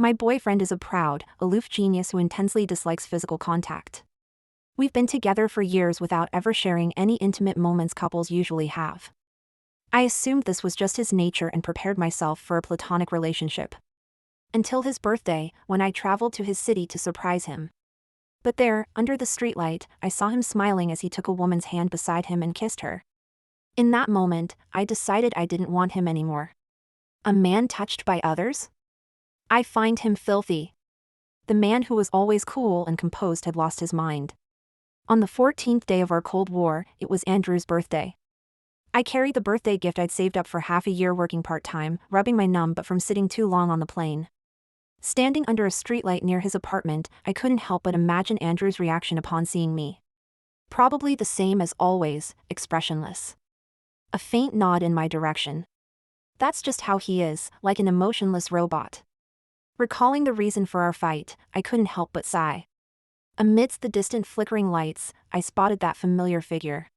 My boyfriend is a proud, aloof genius who intensely dislikes physical contact. We've been together for years without ever sharing any intimate moments couples usually have. I assumed this was just his nature and prepared myself for a platonic relationship. Until his birthday, when I traveled to his city to surprise him. But there, under the streetlight, I saw him smiling as he took a woman's hand beside him and kissed her. In that moment, I decided I didn't want him anymore. A man touched by others? I find him filthy. The man who was always cool and composed had lost his mind. On the 14th day of our Cold War, it was Andrew's birthday. I carried the birthday gift I'd saved up for half a year working part-time, rubbing my numb butt from sitting too long on the plane. Standing under a streetlight near his apartment, I couldn't help but imagine Andrew's reaction upon seeing me. Probably the same as always, expressionless. A faint nod in my direction. That's just how he is, like an emotionless robot. Recalling the reason for our fight, I couldn't help but sigh. Amidst the distant flickering lights, I spotted that familiar figure.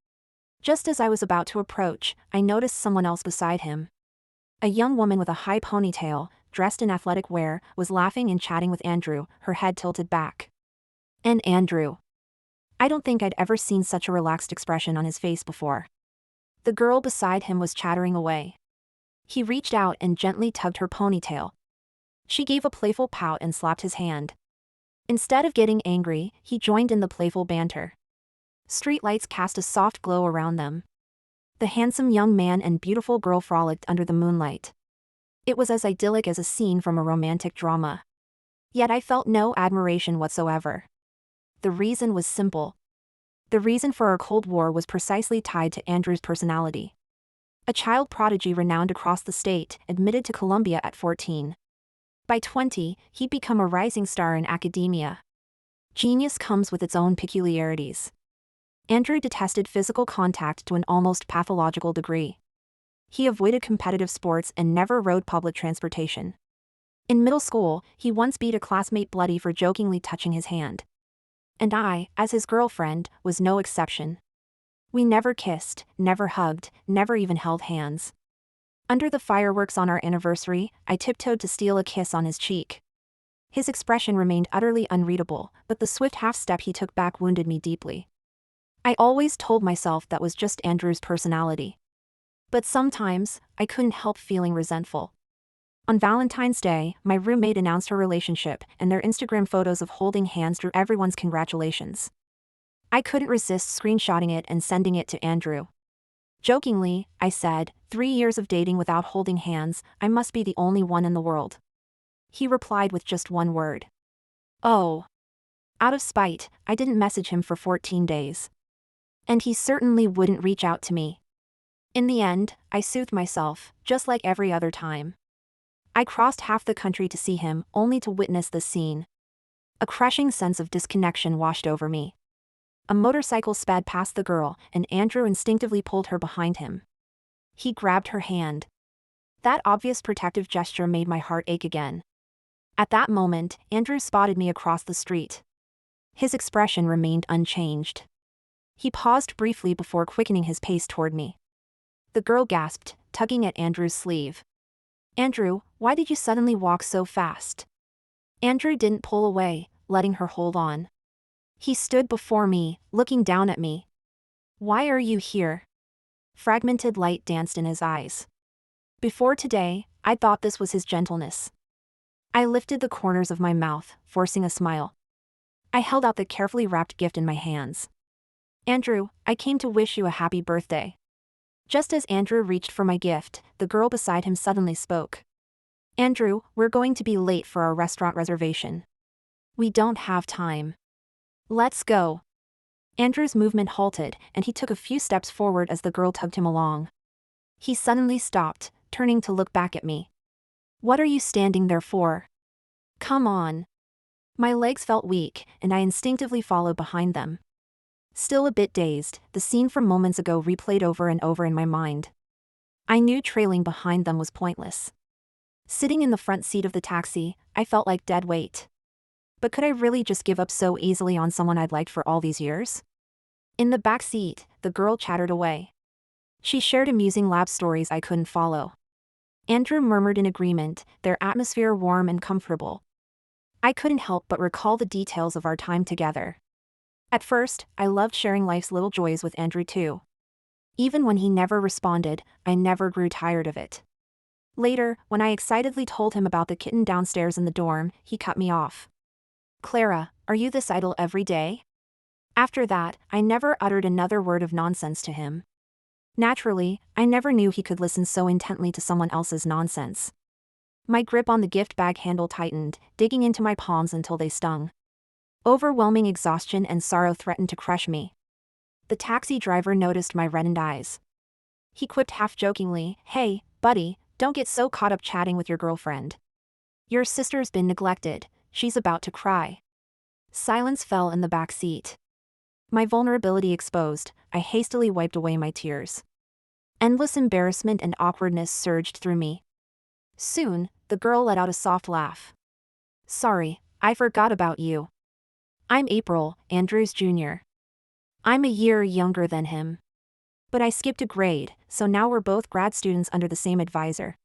Just as I was about to approach, I noticed someone else beside him. A young woman with a high ponytail, dressed in athletic wear, was laughing and chatting with Andrew, her head tilted back. And Andrew. I don't think I'd ever seen such a relaxed expression on his face before. The girl beside him was chattering away. He reached out and gently tugged her ponytail. She gave a playful pout and slapped his hand. Instead of getting angry, he joined in the playful banter. Streetlights cast a soft glow around them. The handsome young man and beautiful girl frolicked under the moonlight. It was as idyllic as a scene from a romantic drama. Yet I felt no admiration whatsoever. The reason was simple. The reason for our Cold War was precisely tied to Andrew's personality. A child prodigy renowned across the state, admitted to Columbia at 14. By 20, he'd become a rising star in academia. Genius comes with its own peculiarities. Andrew detested physical contact to an almost pathological degree. He avoided competitive sports and never rode public transportation. In middle school, he once beat a classmate bloody for jokingly touching his hand. And I, as his girlfriend, was no exception. We never kissed, never hugged, never even held hands. Under the fireworks on our anniversary, I tiptoed to steal a kiss on his cheek. His expression remained utterly unreadable, but the swift half-step he took back wounded me deeply. I always told myself that was just Andrew's personality. But sometimes, I couldn't help feeling resentful. On Valentine's Day, my roommate announced her relationship, and their Instagram photos of holding hands drew everyone's congratulations. I couldn't resist screenshotting it and sending it to Andrew. Jokingly, I said, 3 years of dating without holding hands, I must be the only one in the world. He replied with just one word. Oh. Out of spite, I didn't message him for 14 days. And he certainly wouldn't reach out to me. In the end, I soothed myself, just like every other time. I crossed half the country to see him, only to witness this scene. A crushing sense of disconnection washed over me. A motorcycle sped past the girl, and Andrew instinctively pulled her behind him. He grabbed her hand. That obvious protective gesture made my heart ache again. At that moment, Andrew spotted me across the street. His expression remained unchanged. He paused briefly before quickening his pace toward me. The girl gasped, tugging at Andrew's sleeve. Andrew, why did you suddenly walk so fast? Andrew didn't pull away, letting her hold on. He stood before me, looking down at me. Why are you here? Fragmented light danced in his eyes. Before today, I thought this was his gentleness. I lifted the corners of my mouth, forcing a smile. I held out the carefully wrapped gift in my hands. Andrew, I came to wish you a happy birthday. Just as Andrew reached for my gift, the girl beside him suddenly spoke. Andrew, we're going to be late for our restaurant reservation. We don't have time. Let's go. Andrew's movement halted, and he took a few steps forward as the girl tugged him along. He suddenly stopped, turning to look back at me. What are you standing there for? Come on. My legs felt weak, and I instinctively followed behind them. Still a bit dazed, the scene from moments ago replayed over and over in my mind. I knew trailing behind them was pointless. Sitting in the front seat of the taxi, I felt like dead weight. But could I really just give up so easily on someone I'd liked for all these years? In the back seat, the girl chattered away. She shared amusing lab stories I couldn't follow. Andrew murmured in agreement, their atmosphere warm and comfortable. I couldn't help but recall the details of our time together. At first, I loved sharing life's little joys with Andrew too. Even when he never responded, I never grew tired of it. Later, when I excitedly told him about the kitten downstairs in the dorm, he cut me off. "Clara, are you this idle every day?" After that, I never uttered another word of nonsense to him. Naturally, I never knew he could listen so intently to someone else's nonsense. My grip on the gift bag handle tightened, digging into my palms until they stung. Overwhelming exhaustion and sorrow threatened to crush me. The taxi driver noticed my reddened eyes. He quipped half-jokingly, "Hey, buddy, don't get so caught up chatting with your girlfriend. Your sister's been neglected, she's about to cry." Silence fell in the back seat. My vulnerability exposed, I hastily wiped away my tears. Endless embarrassment and awkwardness surged through me. Soon, the girl let out a soft laugh. "Sorry, I forgot about you. I'm April, Andrew's junior. I'm a year younger than him. But I skipped a grade, so now we're both grad students under the same advisor.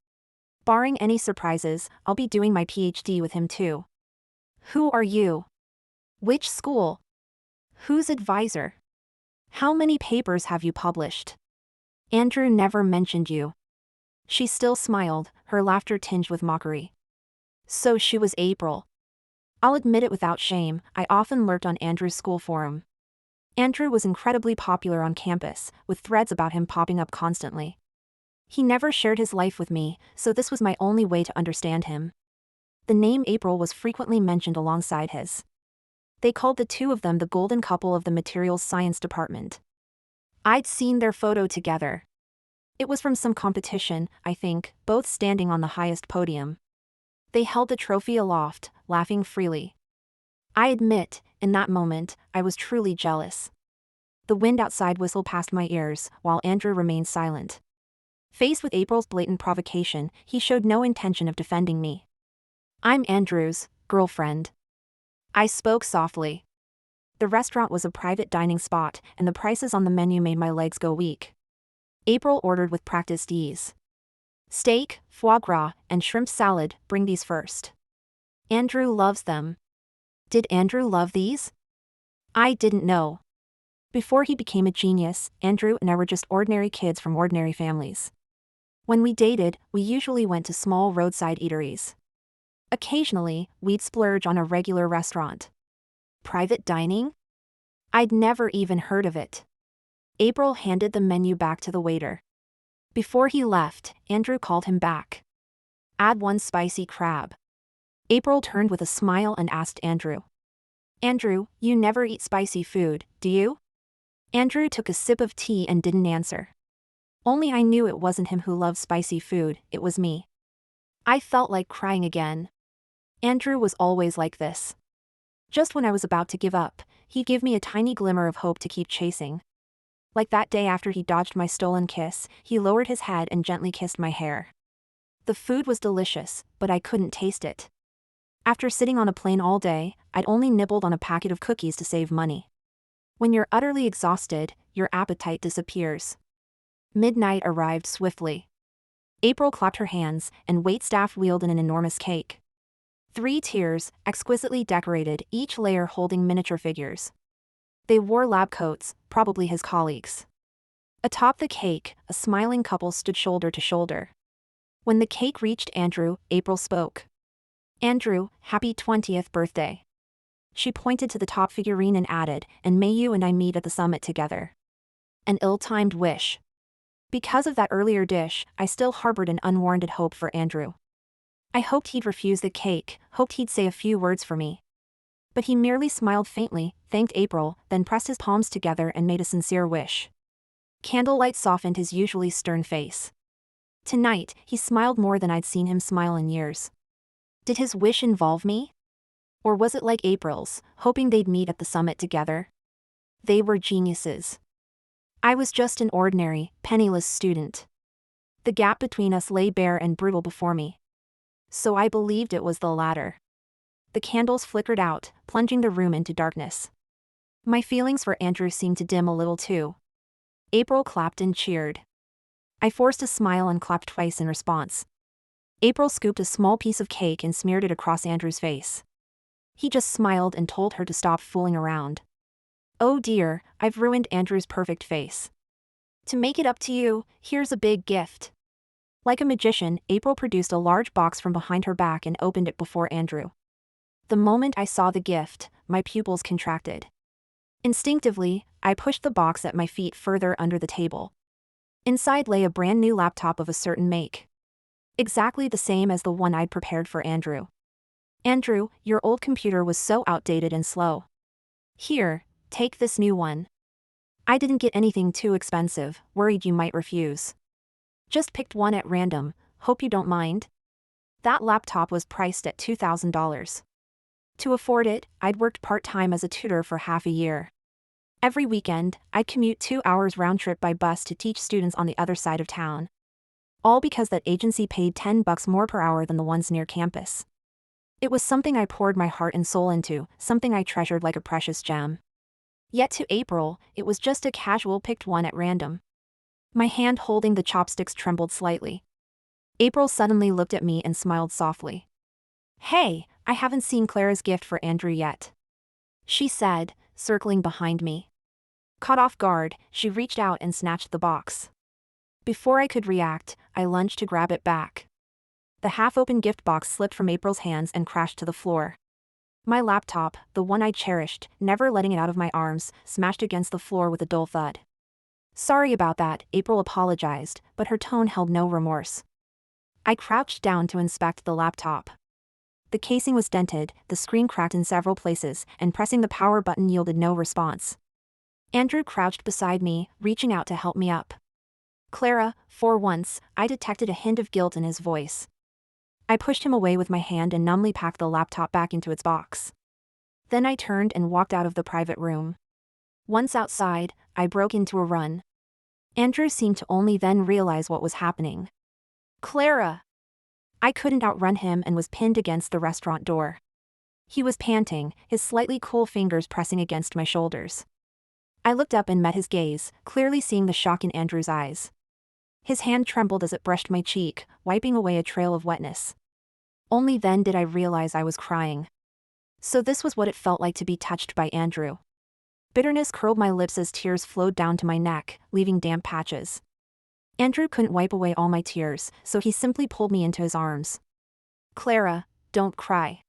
Barring any surprises, I'll be doing my PhD with him too." "Who are you? Which school? Whose advisor? How many papers have you published?" "Andrew never mentioned you." She still smiled, her laughter tinged with mockery. So she was April. I'll admit it without shame, I often lurked on Andrew's school forum. Andrew was incredibly popular on campus, with threads about him popping up constantly. He never shared his life with me, so this was my only way to understand him. The name April was frequently mentioned alongside his. They called the two of them the golden couple of the materials science department. I'd seen their photo together. It was from some competition, I think, both standing on the highest podium. They held the trophy aloft, laughing freely. I admit, in that moment, I was truly jealous. The wind outside whistled past my ears, while Andrew remained silent. Faced with April's blatant provocation, he showed no intention of defending me. "I'm Andrew's girlfriend." I spoke softly. The restaurant was a private dining spot, and the prices on the menu made my legs go weak. April ordered with practiced ease. "Steak, foie gras, and shrimp salad, bring these first. Andrew loves them." Did Andrew love these? I didn't know. Before he became a genius, Andrew and I were just ordinary kids from ordinary families. When we dated, we usually went to small roadside eateries. Occasionally, we'd splurge on a regular restaurant. Private dining? I'd never even heard of it. April handed the menu back to the waiter. Before he left, Andrew called him back. "Add 1 spicy crab." April turned with a smile and asked Andrew. "Andrew, you never eat spicy food, do you?" Andrew took a sip of tea and didn't answer. Only I knew it wasn't him who loved spicy food, it was me. I felt like crying again. Andrew was always like this. Just when I was about to give up, he'd give me a tiny glimmer of hope to keep chasing. Like that day after he dodged my stolen kiss, he lowered his head and gently kissed my hair. The food was delicious, but I couldn't taste it. After sitting on a plane all day, I'd only nibbled on a packet of cookies to save money. When you're utterly exhausted, your appetite disappears. Midnight arrived swiftly. April clapped her hands, and waitstaff wheeled in an enormous cake. 3 tiers, exquisitely decorated, each layer holding miniature figures. They wore lab coats, probably his colleagues. Atop the cake, a smiling couple stood shoulder to shoulder. When the cake reached Andrew, April spoke. "Andrew, happy 20th birthday." She pointed to the top figurine and added, "And may you and I meet at the summit together." An ill-timed wish. Because of that earlier dish, I still harbored an unwarranted hope for Andrew. I hoped he'd refuse the cake, hoped he'd say a few words for me. But he merely smiled faintly, thanked April, then pressed his palms together and made a sincere wish. Candlelight softened his usually stern face. Tonight, he smiled more than I'd seen him smile in years. Did his wish involve me? Or was it like April's, hoping they'd meet at the summit together? They were geniuses. I was just an ordinary, penniless student. The gap between us lay bare and brutal before me. So I believed it was the latter. The candles flickered out, plunging the room into darkness. My feelings for Andrew seemed to dim a little too. April clapped and cheered. I forced a smile and clapped twice in response. April scooped a small piece of cake and smeared it across Andrew's face. He just smiled and told her to stop fooling around. Oh dear, I've ruined Andrew's perfect face. To make it up to you, here's a big gift. Like a magician, April produced a large box from behind her back and opened it before Andrew. The moment I saw the gift, my pupils contracted. Instinctively, I pushed the box at my feet further under the table. Inside lay a brand new laptop of a certain make. Exactly the same as the one I'd prepared for Andrew. Andrew, your old computer was so outdated and slow. Here, take this new one. I didn't get anything too expensive, worried you might refuse. Just picked one at random, hope you don't mind. That laptop was priced at $2,000. To afford it, I'd worked part-time as a tutor for half a year. Every weekend, I'd commute 2 hours round-trip by bus to teach students on the other side of town. All because that agency paid $10 more per hour than the ones near campus. It was something I poured my heart and soul into, something I treasured like a precious gem. Yet to April, it was just a casual picked one at random. My hand holding the chopsticks trembled slightly. April suddenly looked at me and smiled softly. Hey, I haven't seen Clara's gift for Andrew yet, she said, circling behind me. Caught off guard, she reached out and snatched the box. Before I could react, I lunged to grab it back. The half-open gift box slipped from April's hands and crashed to the floor. My laptop, the one I cherished, never letting it out of my arms, smashed against the floor with a dull thud. Sorry about that, April apologized, but her tone held no remorse. I crouched down to inspect the laptop. The casing was dented, the screen cracked in several places, and pressing the power button yielded no response. Andrew crouched beside me, reaching out to help me up. Clara, for once, I detected a hint of guilt in his voice. I pushed him away with my hand and numbly packed the laptop back into its box. Then I turned and walked out of the private room. Once outside, I broke into a run. Andrew seemed to only then realize what was happening. Clara! I couldn't outrun him and was pinned against the restaurant door. He was panting, his slightly cool fingers pressing against my shoulders. I looked up and met his gaze, clearly seeing the shock in Andrew's eyes. His hand trembled as it brushed my cheek, wiping away a trail of wetness. Only then did I realize I was crying. So this was what it felt like to be touched by Andrew. Bitterness curled my lips as tears flowed down to my neck, leaving damp patches. Andrew couldn't wipe away all my tears, so he simply pulled me into his arms. Clara, don't cry.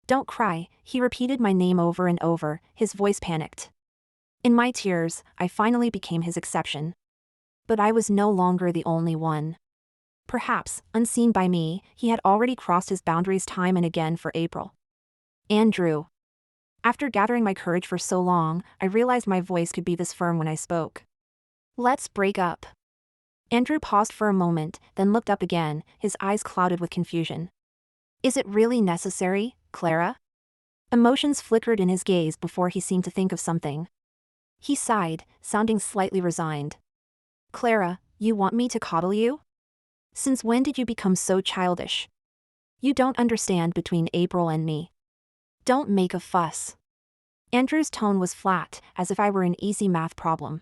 Don't cry, he repeated my name over and over, his voice panicked. In my tears, I finally became his exception. But I was no longer the only one. Perhaps, unseen by me, he had already crossed his boundaries time and again for April. Andrew. After gathering my courage for so long, I realized my voice could be this firm when I spoke. Let's break up. Andrew paused for a moment, then looked up again, his eyes clouded with confusion. Is it really necessary, Clara? Emotions flickered in his gaze before he seemed to think of something. He sighed, sounding slightly resigned. Clara, you want me to coddle you? Since when did you become so childish? You don't understand between April and me. Don't make a fuss. Andrew's tone was flat, as if I were an easy math problem.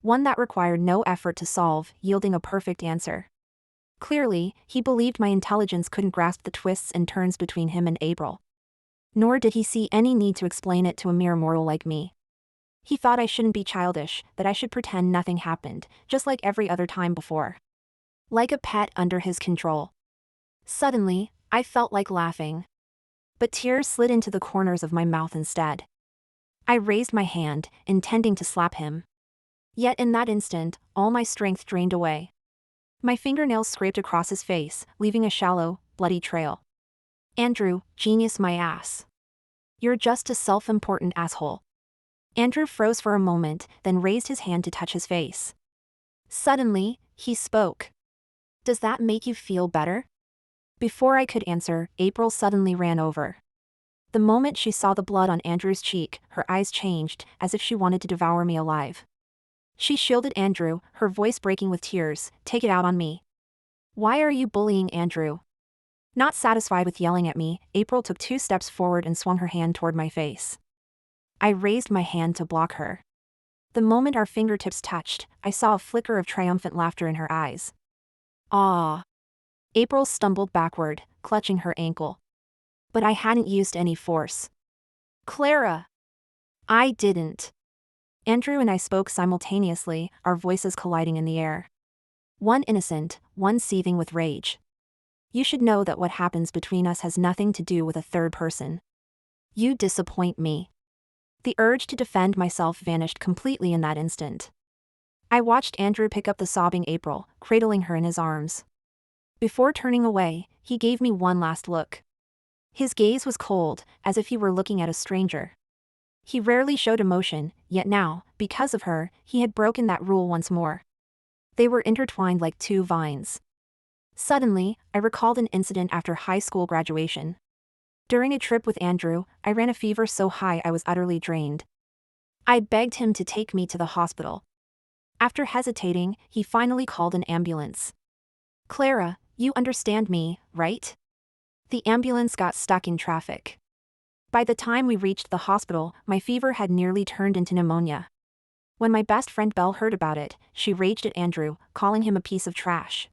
One that required no effort to solve, yielding a perfect answer. Clearly, he believed my intelligence couldn't grasp the twists and turns between him and April. Nor did he see any need to explain it to a mere mortal like me. He thought I shouldn't be childish, that I should pretend nothing happened, just like every other time before. Like a pet under his control. Suddenly, I felt like laughing. But tears slid into the corners of my mouth instead. I raised my hand, intending to slap him. Yet in that instant, all my strength drained away. My fingernails scraped across his face, leaving a shallow, bloody trail. Andrew, genius my ass. You're just a self-important asshole. Andrew froze for a moment, then raised his hand to touch his face. Suddenly, he spoke. Does that make you feel better? Before I could answer, April suddenly ran over. The moment she saw the blood on Andrew's cheek, her eyes changed, as if she wanted to devour me alive. She shielded Andrew, her voice breaking with tears. Take it out on me. Why are you bullying Andrew? Not satisfied with yelling at me, April took 2 steps forward and swung her hand toward my face. I raised my hand to block her. The moment our fingertips touched, I saw a flicker of triumphant laughter in her eyes. Ah. April stumbled backward, clutching her ankle. But I hadn't used any force. Clara! I didn't. Andrew and I spoke simultaneously, our voices colliding in the air. One innocent, one seething with rage. You should know that what happens between us has nothing to do with a third person. You disappoint me. The urge to defend myself vanished completely in that instant. I watched Andrew pick up the sobbing April, cradling her in his arms. Before turning away, he gave me one last look. His gaze was cold, as if he were looking at a stranger. He rarely showed emotion, yet now, because of her, he had broken that rule once more. They were intertwined like two vines. Suddenly, I recalled an incident after high school graduation. During a trip with Andrew, I ran a fever so high I was utterly drained. I begged him to take me to the hospital. After hesitating, he finally called an ambulance. Clara, you understand me, right? The ambulance got stuck in traffic. By the time we reached the hospital, my fever had nearly turned into pneumonia. When my best friend Belle heard about it, she raged at Andrew, calling him a piece of trash.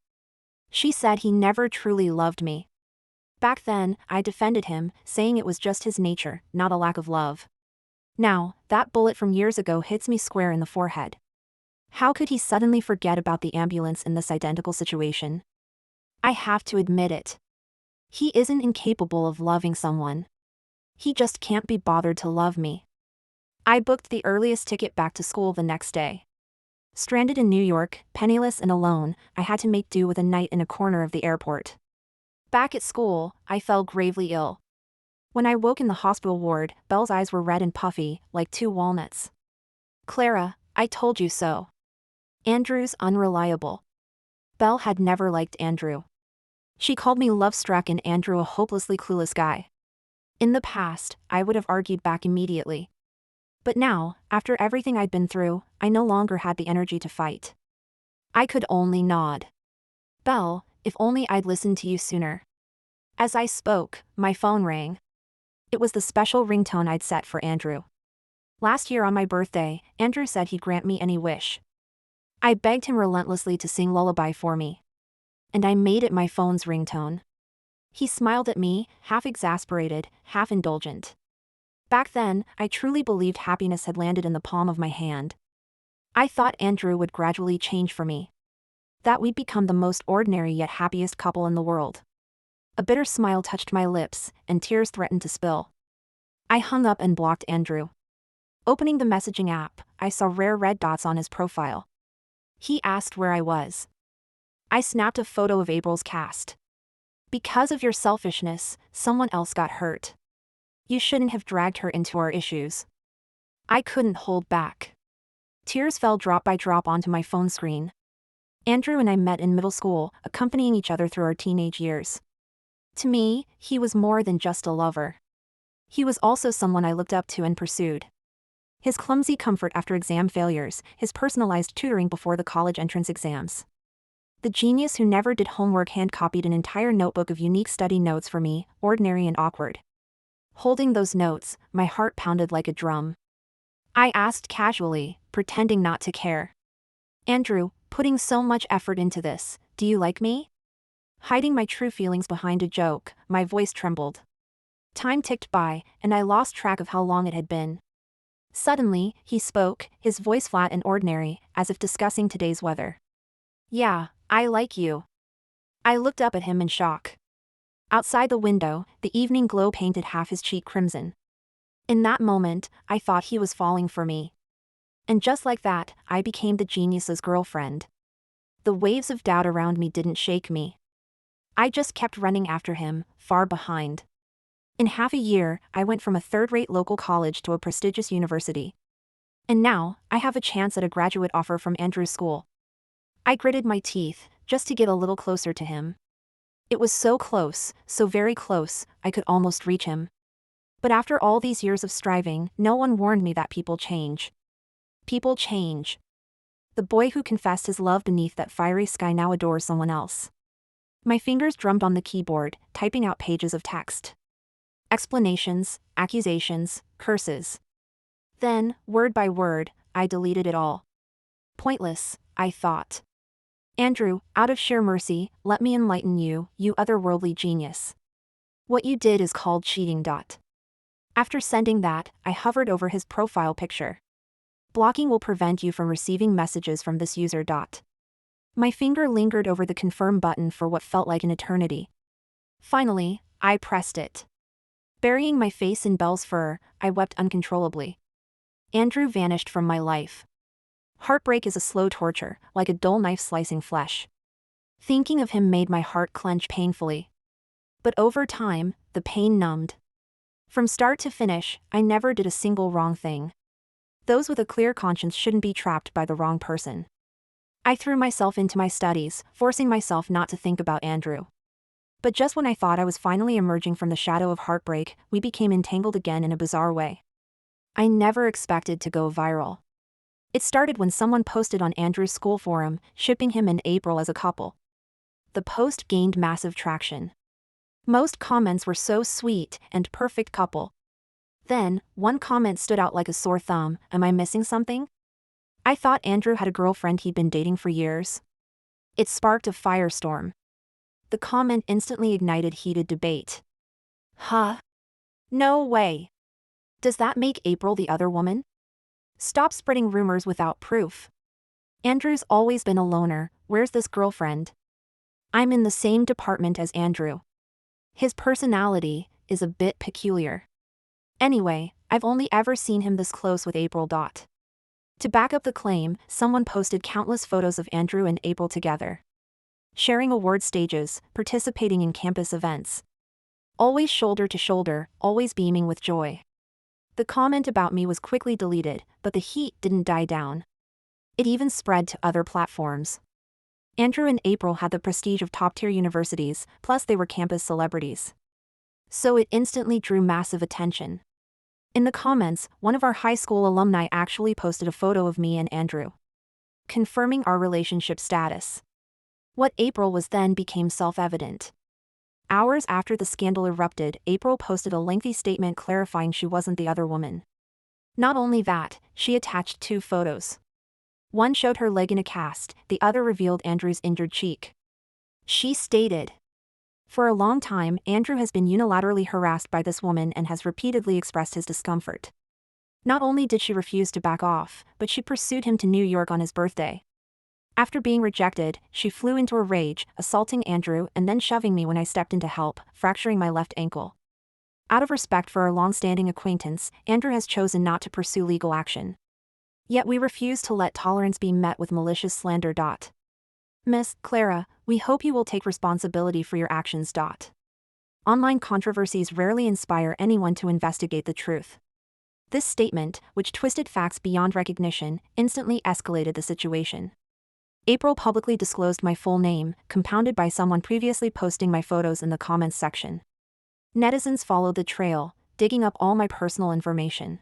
She said he never truly loved me. Back then, I defended him, saying it was just his nature, not a lack of love. Now, that bullet from years ago hits me square in the forehead. How could he suddenly forget about the ambulance in this identical situation? I have to admit it. He isn't incapable of loving someone. He just can't be bothered to love me. I booked the earliest ticket back to school the next day. Stranded in New York, penniless and alone, I had to make do with a night in a corner of the airport. Back at school, I fell gravely ill. When I woke in the hospital ward, Belle's eyes were red and puffy, like two walnuts. Clara, I told you so. Andrew's unreliable. Belle had never liked Andrew. She called me love-struck and Andrew a hopelessly clueless guy. In the past, I would have argued back immediately. But now, after everything I'd been through, I no longer had the energy to fight. I could only nod. Belle, if only I'd listened to you sooner. As I spoke, my phone rang. It was the special ringtone I'd set for Andrew. Last year on my birthday, Andrew said he'd grant me any wish. I begged him relentlessly to sing Lullaby for me. And I made it my phone's ringtone. He smiled at me, half exasperated, half indulgent. Back then, I truly believed happiness had landed in the palm of my hand. I thought Andrew would gradually change for me. That we'd become the most ordinary yet happiest couple in the world. A bitter smile touched my lips, and tears threatened to spill. I hung up and blocked Andrew. Opening the messaging app, I saw rare red dots on his profile. He asked where I was. I snapped a photo of April's cast. Because of your selfishness, someone else got hurt. You shouldn't have dragged her into our issues. I couldn't hold back. Tears fell drop by drop onto my phone screen. Andrew and I met in middle school, accompanying each other through our teenage years. To me, he was more than just a lover. He was also someone I looked up to and pursued. His clumsy comfort after exam failures, his personalized tutoring before the college entrance exams. The genius who never did homework hand-copied an entire notebook of unique study notes for me, ordinary and awkward. Holding those notes, my heart pounded like a drum. I asked casually, pretending not to care. Andrew, putting so much effort into this, do you like me? Hiding my true feelings behind a joke, my voice trembled. Time ticked by, and I lost track of how long it had been. Suddenly, he spoke, his voice flat and ordinary, as if discussing today's weather. Yeah, I like you. I looked up at him in shock. Outside the window, the evening glow painted half his cheek crimson. In that moment, I thought he was falling for me. And just like that, I became the genius's girlfriend. The waves of doubt around me didn't shake me. I just kept running after him, far behind. In half a year, I went from a third-rate local college to a prestigious university. And now, I have a chance at a graduate offer from Andrew's school. I gritted my teeth, just to get a little closer to him. It was so close, so very close, I could almost reach him. But after all these years of striving, no one warned me that people change. People change. The boy who confessed his love beneath that fiery sky now adores someone else. My fingers drummed on the keyboard, typing out pages of text. Explanations, accusations, curses. Then, word by word, I deleted it all. Pointless, I thought. Andrew, out of sheer mercy, let me enlighten you, you otherworldly genius. What you did is called cheating. After sending that, I hovered over his profile picture. Blocking will prevent you from receiving messages from this user. My finger lingered over the confirm button for what felt like an eternity. Finally, I pressed it. Burying my face in Belle's fur, I wept uncontrollably. Andrew vanished from my life. Heartbreak is a slow torture, like a dull knife slicing flesh. Thinking of him made my heart clench painfully. But over time, the pain numbed. From start to finish, I never did a single wrong thing. Those with a clear conscience shouldn't be trapped by the wrong person. I threw myself into my studies, forcing myself not to think about Andrew. But just when I thought I was finally emerging from the shadow of heartbreak, we became entangled again in a bizarre way. I never expected to go viral. It started when someone posted on Andrew's school forum, shipping him and April as a couple. The post gained massive traction. Most comments were so sweet and perfect couple. Then, one comment stood out like a sore thumb, am I missing something? I thought Andrew had a girlfriend he'd been dating for years. It sparked a firestorm. The comment instantly ignited heated debate. Huh? No way. Does that make April the other woman? Stop spreading rumors without proof. Andrew's always been a loner, where's this girlfriend? I'm in the same department as Andrew. His personality is a bit peculiar. Anyway, I've only ever seen him this close with April. To back up the claim, someone posted countless photos of Andrew and April together. Sharing award stages, participating in campus events. Always shoulder to shoulder, always beaming with joy. The comment about me was quickly deleted, but the heat didn't die down. It even spread to other platforms. Andrew and April had the prestige of top-tier universities, plus they were campus celebrities. So it instantly drew massive attention. In the comments, one of our high school alumni actually posted a photo of me and Andrew, confirming our relationship status. What April was then became self-evident. Hours after the scandal erupted, April posted a lengthy statement clarifying she wasn't the other woman. Not only that, she attached two photos. One showed her leg in a cast, the other revealed Andrew's injured cheek. She stated, "For a long time, Andrew has been unilaterally harassed by this woman and has repeatedly expressed his discomfort. Not only did she refuse to back off, but she pursued him to New York on his birthday. After being rejected, she flew into a rage, assaulting Andrew and then shoving me when I stepped in to help, fracturing my left ankle. Out of respect for our long-standing acquaintance, Andrew has chosen not to pursue legal action. Yet we refuse to let tolerance be met with malicious slander. Miss Clara, we hope you will take responsibility for your actions. Online controversies rarely inspire anyone to investigate the truth. This statement, which twisted facts beyond recognition, instantly escalated the situation. April publicly disclosed my full name, compounded by someone previously posting my photos in the comments section. Netizens followed the trail, digging up all my personal information.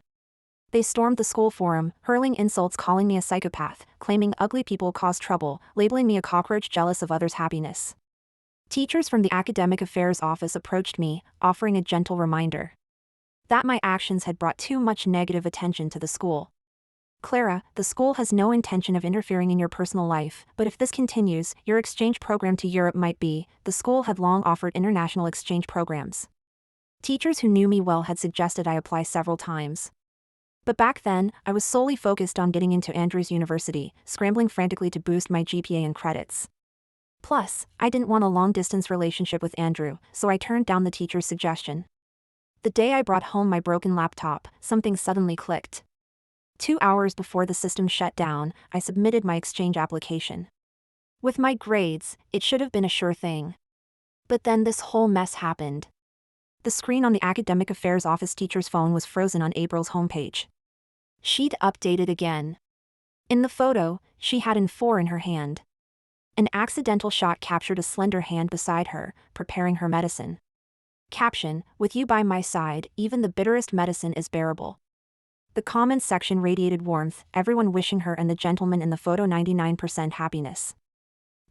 They stormed the school forum, hurling insults, calling me a psychopath, claiming ugly people cause trouble, labeling me a cockroach jealous of others' happiness. Teachers from the academic affairs office approached me, offering a gentle reminder that my actions had brought too much negative attention to the school. Clara, the school has no intention of interfering in your personal life, but if this continues, your exchange program to Europe might be. The school had long offered international exchange programs. Teachers who knew me well had suggested I apply several times. But back then, I was solely focused on getting into Andrew's university, scrambling frantically to boost my GPA and credits. Plus, I didn't want a long-distance relationship with Andrew, so I turned down the teacher's suggestion. The day I brought home my broken laptop, something suddenly clicked. 2 hours before the system shut down, I submitted my exchange application. With my grades, it should have been a sure thing. But then this whole mess happened. The screen on the academic affairs office teacher's phone was frozen on April's homepage. She'd updated again. In the photo, she had an A4 in her hand. An accidental shot captured a slender hand beside her, preparing her medicine. Caption, "With you by my side, even the bitterest medicine is bearable." The comments section radiated warmth, everyone wishing her and the gentleman in the photo 99% happiness.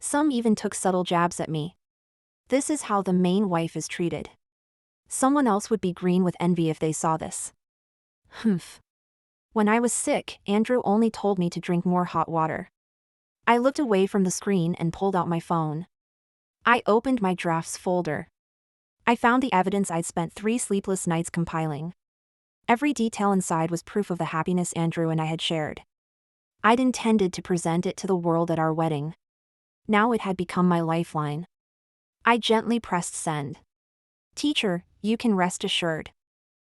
Some even took subtle jabs at me. This is how the main wife is treated. Someone else would be green with envy if they saw this. Humph. When I was sick, Andrew only told me to drink more hot water. I looked away from the screen and pulled out my phone. I opened my drafts folder. I found the evidence I'd spent 3 sleepless nights compiling. Every detail inside was proof of the happiness Andrew and I had shared. I'd intended to present it to the world at our wedding. Now it had become my lifeline. I gently pressed send. Teacher, you can rest assured.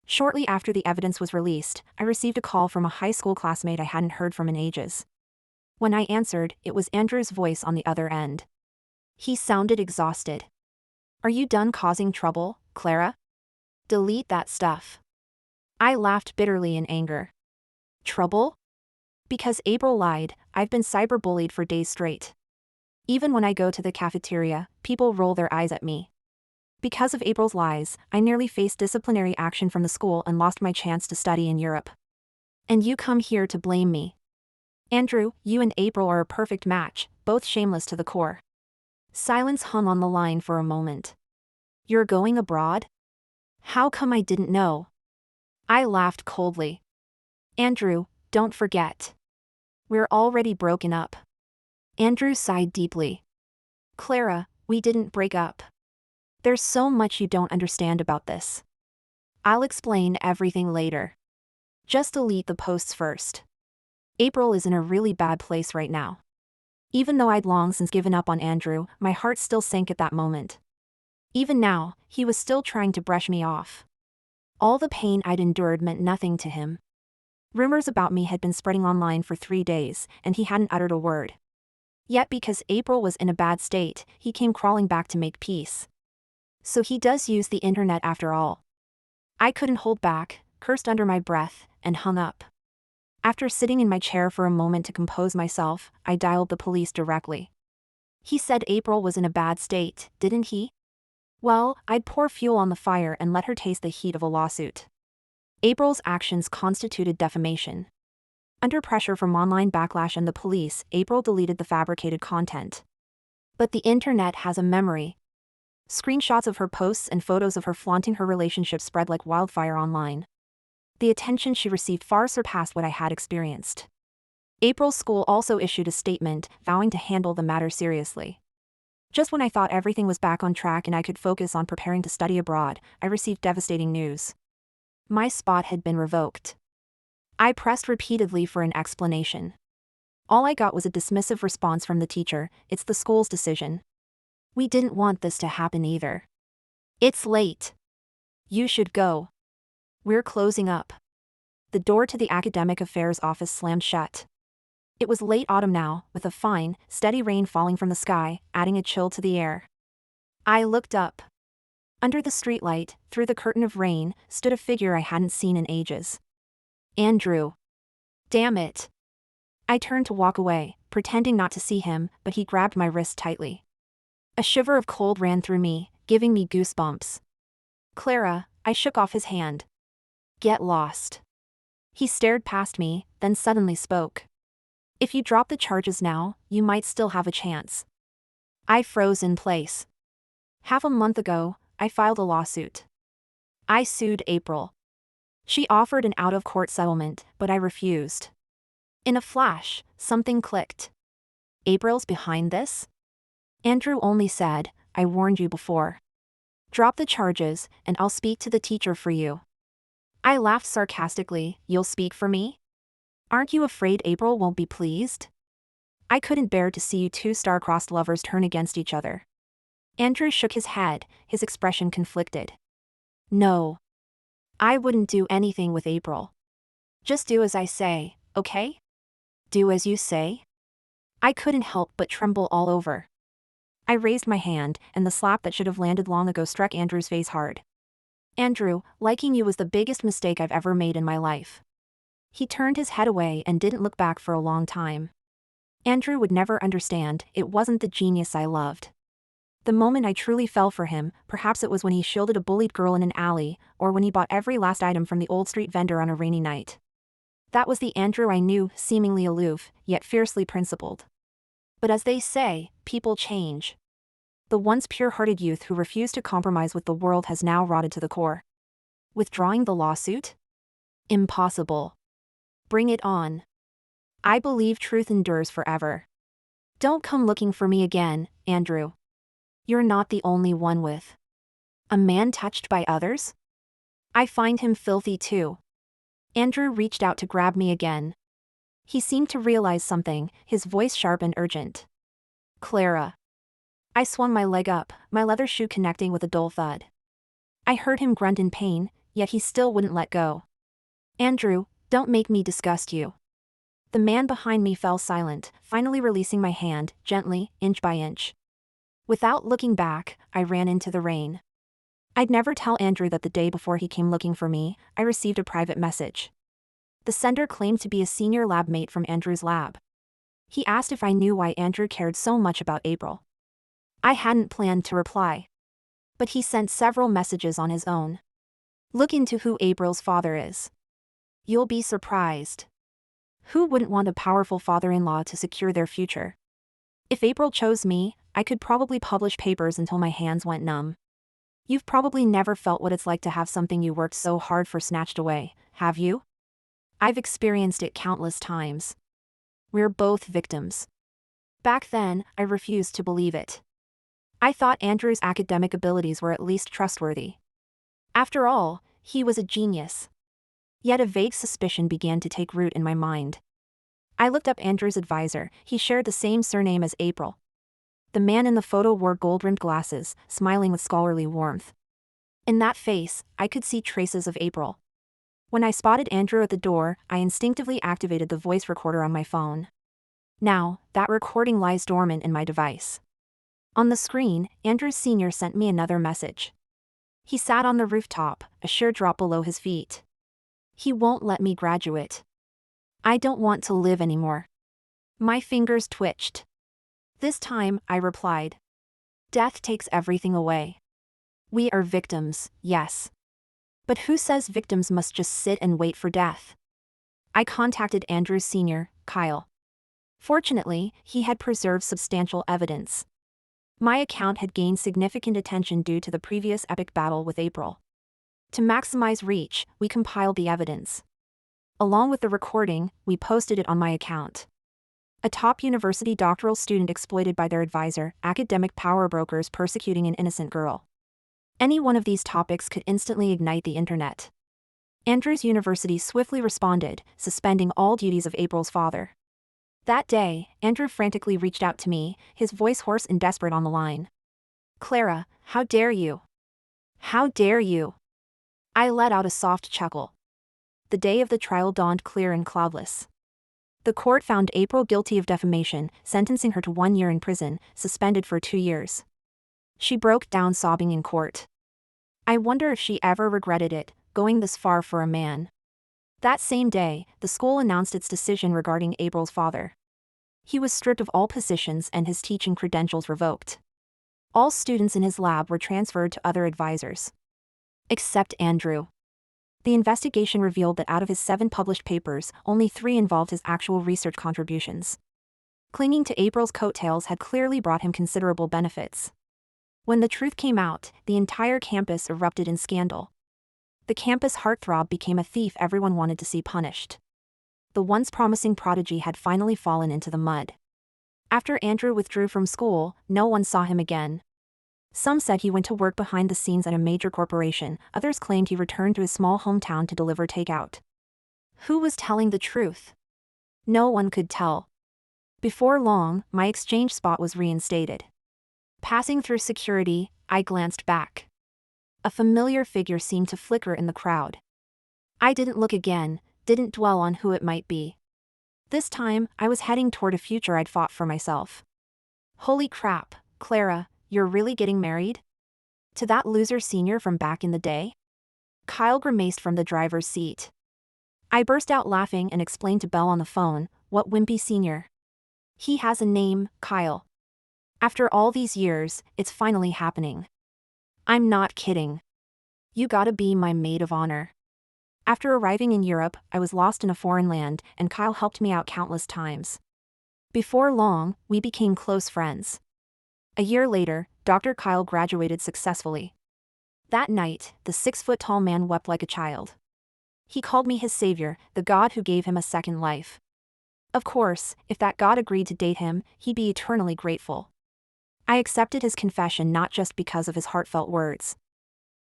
Shortly after the evidence was released, I received a call from a high school classmate I hadn't heard from in ages. When I answered, it was Andrew's voice on the other end. He sounded exhausted. Are you done causing trouble, Clara? Delete that stuff. I laughed bitterly in anger. Trouble? Because April lied, I've been cyberbullied for days straight. Even when I go to the cafeteria, people roll their eyes at me. Because of April's lies, I nearly faced disciplinary action from the school and lost my chance to study in Europe. And you come here to blame me. Andrew, you and April are a perfect match, both shameless to the core. Silence hung on the line for a moment. You're going abroad? How come I didn't know? I laughed coldly. Andrew, don't forget. We're already broken up. Andrew sighed deeply. Clara, we didn't break up. There's so much you don't understand about this. I'll explain everything later. Just delete the posts first. April is in a really bad place right now. Even though I'd long since given up on Andrew, my heart still sank at that moment. Even now, he was still trying to brush me off. All the pain I'd endured meant nothing to him. Rumors about me had been spreading online for 3 days, and he hadn't uttered a word. Yet because April was in a bad state, he came crawling back to make peace. So he does use the internet after all. I couldn't hold back, cursed under my breath, and hung up. After sitting in my chair for a moment to compose myself, I dialed the police directly. He said April was in a bad state, didn't he? Well, I'd pour fuel on the fire and let her taste the heat of a lawsuit. April's actions constituted defamation. Under pressure from online backlash and the police, April deleted the fabricated content. But the internet has a memory. Screenshots of her posts and photos of her flaunting her relationship spread like wildfire online. The attention she received far surpassed what I had experienced. April's school also issued a statement, vowing to handle the matter seriously. Just when I thought everything was back on track and I could focus on preparing to study abroad, I received devastating news. My spot had been revoked. I pressed repeatedly for an explanation. All I got was a dismissive response from the teacher, "It's the school's decision. We didn't want this to happen either. It's late. You should go. We're closing up." The door to the academic affairs office slammed shut. It was late autumn now, with a fine, steady rain falling from the sky, adding a chill to the air. I looked up. Under the streetlight, through the curtain of rain, stood a figure I hadn't seen in ages. Andrew. Damn it. I turned to walk away, pretending not to see him, but he grabbed my wrist tightly. A shiver of cold ran through me, giving me goosebumps. Clara, I shook off his hand. Get lost. He stared past me, then suddenly spoke. If you drop the charges now, you might still have a chance. I froze in place. Half a month ago, I filed a lawsuit. I sued April. She offered an out-of-court settlement, but I refused. In a flash, something clicked. April's behind this? Andrew only said, "I warned you before. Drop the charges, and I'll speak to the teacher for you." I laughed sarcastically. You'll speak for me? Aren't you afraid April won't be pleased? I couldn't bear to see you two star-crossed lovers turn against each other. Andrew shook his head, his expression conflicted. No. I wouldn't do anything with April. Just do as I say, okay? Do as you say? I couldn't help but tremble all over. I raised my hand, and the slap that should have landed long ago struck Andrew's face hard. Andrew, liking you was the biggest mistake I've ever made in my life. He turned his head away and didn't look back for a long time. Andrew would never understand, it wasn't the genius I loved. The moment I truly fell for him, perhaps it was when he shielded a bullied girl in an alley, or when he bought every last item from the old street vendor on a rainy night. That was the Andrew I knew, seemingly aloof, yet fiercely principled. But as they say, people change. The once pure-hearted youth who refused to compromise with the world has now rotted to the core. Withdrawing the lawsuit? Impossible. Bring it on. I believe truth endures forever. Don't come looking for me again, Andrew. You're not the only one with A man touched by others? I find him filthy too. Andrew reached out to grab me again. He seemed to realize something, his voice sharp and urgent. Clara. I swung my leg up, my leather shoe connecting with a dull thud. I heard him grunt in pain, yet he still wouldn't let go. Andrew, don't make me disgust you. The man behind me fell silent, finally releasing my hand, gently, inch by inch. Without looking back, I ran into the rain. I'd never tell Andrew that the day before he came looking for me, I received a private message. The sender claimed to be a senior lab mate from Andrew's lab. He asked if I knew why Andrew cared so much about April. I hadn't planned to reply. But he sent several messages on his own. Look into who April's father is. You'll be surprised. Who wouldn't want a powerful father-in-law to secure their future? If April chose me, I could probably publish papers until my hands went numb. You've probably never felt what it's like to have something you worked so hard for snatched away, have you? I've experienced it countless times. We're both victims. Back then, I refused to believe it. I thought Andrew's academic abilities were at least trustworthy. After all, he was a genius. Yet a vague suspicion began to take root in my mind. I looked up Andrew's advisor. He shared the same surname as April. The man in the photo wore gold-rimmed glasses, smiling with scholarly warmth. In that face, I could see traces of April. When I spotted Andrew at the door, I instinctively activated the voice recorder on my phone. Now, that recording lies dormant in my device. On the screen, Andrew Sr. sent me another message. He sat on the rooftop, a sheer drop below his feet. He won't let me graduate. I don't want to live anymore. My fingers twitched. This time, I replied. Death takes everything away. We are victims, yes. But who says victims must just sit and wait for death? I contacted Andrew Sr., Kyle. Fortunately, he had preserved substantial evidence. My account had gained significant attention due to the previous epic battle with April. To maximize reach, we compiled the evidence. Along with the recording, we posted it on my account. A top university doctoral student exploited by their advisor, academic power brokers persecuting an innocent girl. Any one of these topics could instantly ignite the internet. Andrews University swiftly responded, suspending all duties of April's father. That day, Andrew frantically reached out to me, his voice hoarse and desperate on the line. Clara, how dare you? How dare you? I let out a soft chuckle. The day of the trial dawned clear and cloudless. The court found April guilty of defamation, sentencing her to 1 year in prison, suspended for 2 years. She broke down sobbing in court. I wonder if she ever regretted it, going this far for a man. That same day, the school announced its decision regarding April's father. He was stripped of all positions and his teaching credentials revoked. All students in his lab were transferred to other advisors. Except Andrew. The investigation revealed that out of his 7 published papers, only 3 involved his actual research contributions. Clinging to April's coattails had clearly brought him considerable benefits. When the truth came out, the entire campus erupted in scandal. The campus heartthrob became a thief everyone wanted to see punished. The once promising prodigy had finally fallen into the mud. After Andrew withdrew from school, no one saw him again. Some said he went to work behind the scenes at a major corporation, others claimed he returned to his small hometown to deliver takeout. Who was telling the truth? No one could tell. Before long, my exchange spot was reinstated. Passing through security, I glanced back. A familiar figure seemed to flicker in the crowd. I didn't look again, didn't dwell on who it might be. This time, I was heading toward a future I'd fought for myself. Holy crap, Clara, you're really getting married? To that loser senior from back in the day? Kyle grimaced from the driver's seat. I burst out laughing and explained to Belle on the phone, what wimpy senior? He has a name, Kyle. After all these years, it's finally happening. I'm not kidding. You gotta be my maid of honor. After arriving in Europe, I was lost in a foreign land, and Kyle helped me out countless times. Before long, we became close friends. A year later, Dr. Kyle graduated successfully. That night, the 6-foot-tall man wept like a child. He called me his savior, the God who gave him a second life. Of course, if that God agreed to date him, he'd be eternally grateful. I accepted his confession not just because of his heartfelt words.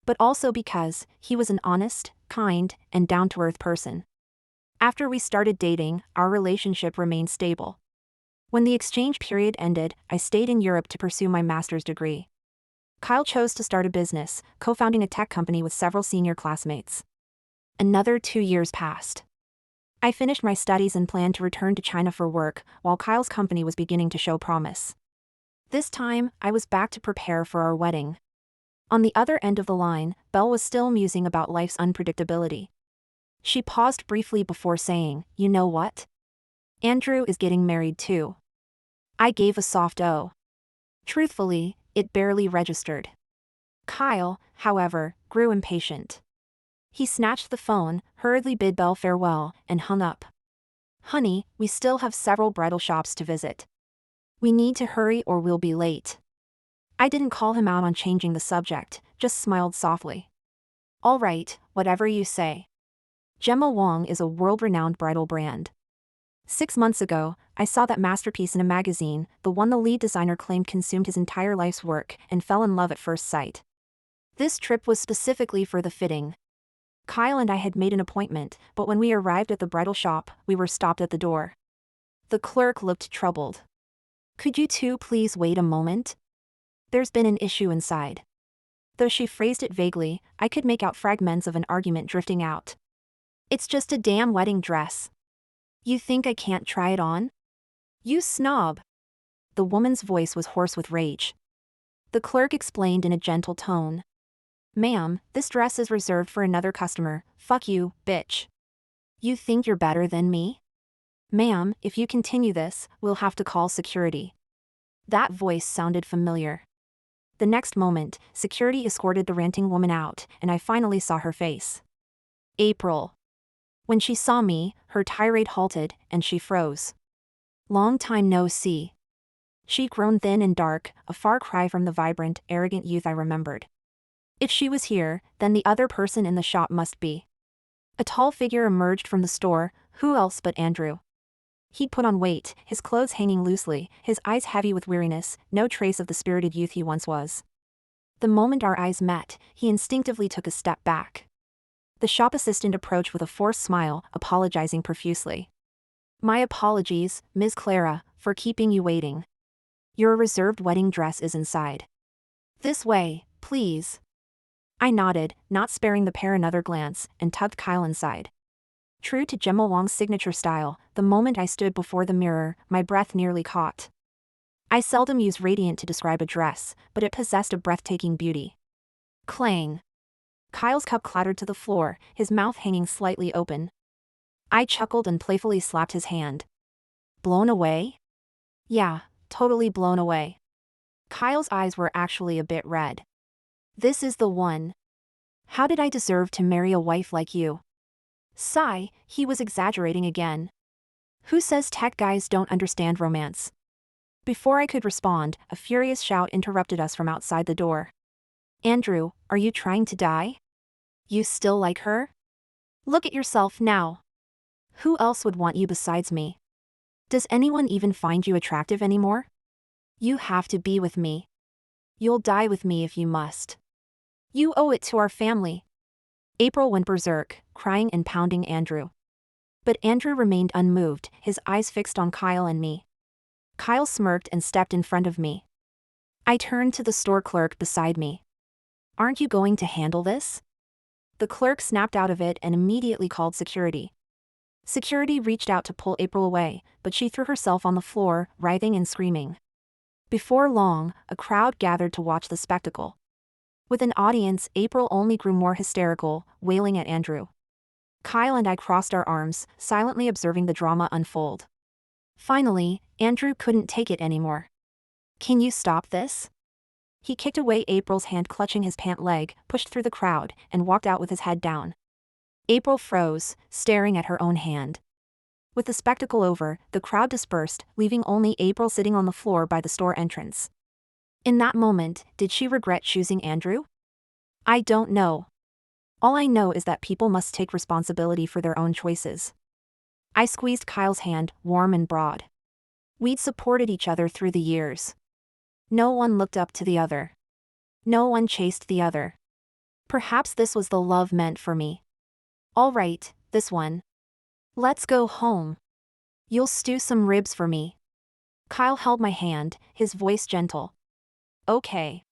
but also because he was an honest, kind, and down-to-earth person. After we started dating, our relationship remained stable. When the exchange period ended, I stayed in Europe to pursue my master's degree. Kyle chose to start a business, co-founding a tech company with several senior classmates. Another 2 years passed. I finished my studies and planned to return to China for work, while Kyle's company was beginning to show promise. This time, I was back to prepare for our wedding. On the other end of the line, Belle was still musing about life's unpredictability. She paused briefly before saying, "You know what? Andrew is getting married too." I gave a soft "oh." Truthfully, it barely registered. Kyle, however, grew impatient. He snatched the phone, hurriedly bid Belle farewell, and hung up. "Honey, we still have several bridal shops to visit. We need to hurry or we'll be late." I didn't call him out on changing the subject, just smiled softly. "All right, whatever you say." Gemma Wong is a world-renowned bridal brand. 6 months ago, I saw that masterpiece in a magazine, the one the lead designer claimed consumed his entire life's work, and fell in love at first sight. This trip was specifically for the fitting. Kyle and I had made an appointment, but when we arrived at the bridal shop, we were stopped at the door. The clerk looked troubled. "Could you two please wait a moment? There's been an issue inside." Though she phrased it vaguely, I could make out fragments of an argument drifting out. "It's just a damn wedding dress. You think I can't try it on? You snob." The woman's voice was hoarse with rage. The clerk explained in a gentle tone. "Ma'am, this dress is reserved for another customer. Fuck you, bitch. You think you're better than me? Ma'am, if you continue this, we'll have to call security." That voice sounded familiar. The next moment, security escorted the ranting woman out, and I finally saw her face. April. When she saw me, her tirade halted, and she froze. "Long time no see." She'd grown thin and dark, a far cry from the vibrant, arrogant youth I remembered. If she was here, then the other person in the shop must be. A tall figure emerged from the store, who else but Andrew? He'd put on weight, his clothes hanging loosely, his eyes heavy with weariness, no trace of the spirited youth he once was. The moment our eyes met, he instinctively took a step back. The shop assistant approached with a forced smile, apologizing profusely. "My apologies, Ms. Clara, for keeping you waiting. Your reserved wedding dress is inside. This way, please." I nodded, not sparing the pair another glance, and tugged Kyle inside. True to Gemma Wong's signature style, the moment I stood before the mirror, my breath nearly caught. I seldom use radiant to describe a dress, but it possessed a breathtaking beauty. Clang. Kyle's cup clattered to the floor, his mouth hanging slightly open. I chuckled and playfully slapped his hand. "Blown away?" "Yeah, totally blown away." Kyle's eyes were actually a bit red. "This is the one. How did I deserve to marry a wife like you?" Sigh, he was exaggerating again. Who says tech guys don't understand romance? Before I could respond, a furious shout interrupted us from outside the door. "Andrew, are you trying to die? You still like her? Look at yourself now. Who else would want you besides me? Does anyone even find you attractive anymore? You have to be with me. You'll die with me if you must. You owe it to our family." April went berserk, crying and pounding Andrew. But Andrew remained unmoved, his eyes fixed on Kyle and me. Kyle smirked and stepped in front of me. I turned to the store clerk beside me. "Aren't you going to handle this?" The clerk snapped out of it and immediately called security. Security reached out to pull April away, but she threw herself on the floor, writhing and screaming. Before long, a crowd gathered to watch the spectacle. With an audience, April only grew more hysterical, wailing at Andrew. Kyle and I crossed our arms, silently observing the drama unfold. Finally, Andrew couldn't take it anymore. "Can you stop this?" He kicked away April's hand clutching his pant leg, pushed through the crowd, and walked out with his head down. April froze, staring at her own hand. With the spectacle over, the crowd dispersed, leaving only April sitting on the floor by the store entrance. In that moment, did she regret choosing Andrew? I don't know. All I know is that people must take responsibility for their own choices. I squeezed Kyle's hand, warm and broad. We'd supported each other through the years. No one looked up to the other. No one chased the other. Perhaps this was the love meant for me. All right, this one. Let's go home. You'll stew some ribs for me. Kyle held my hand, his voice gentle. Okay.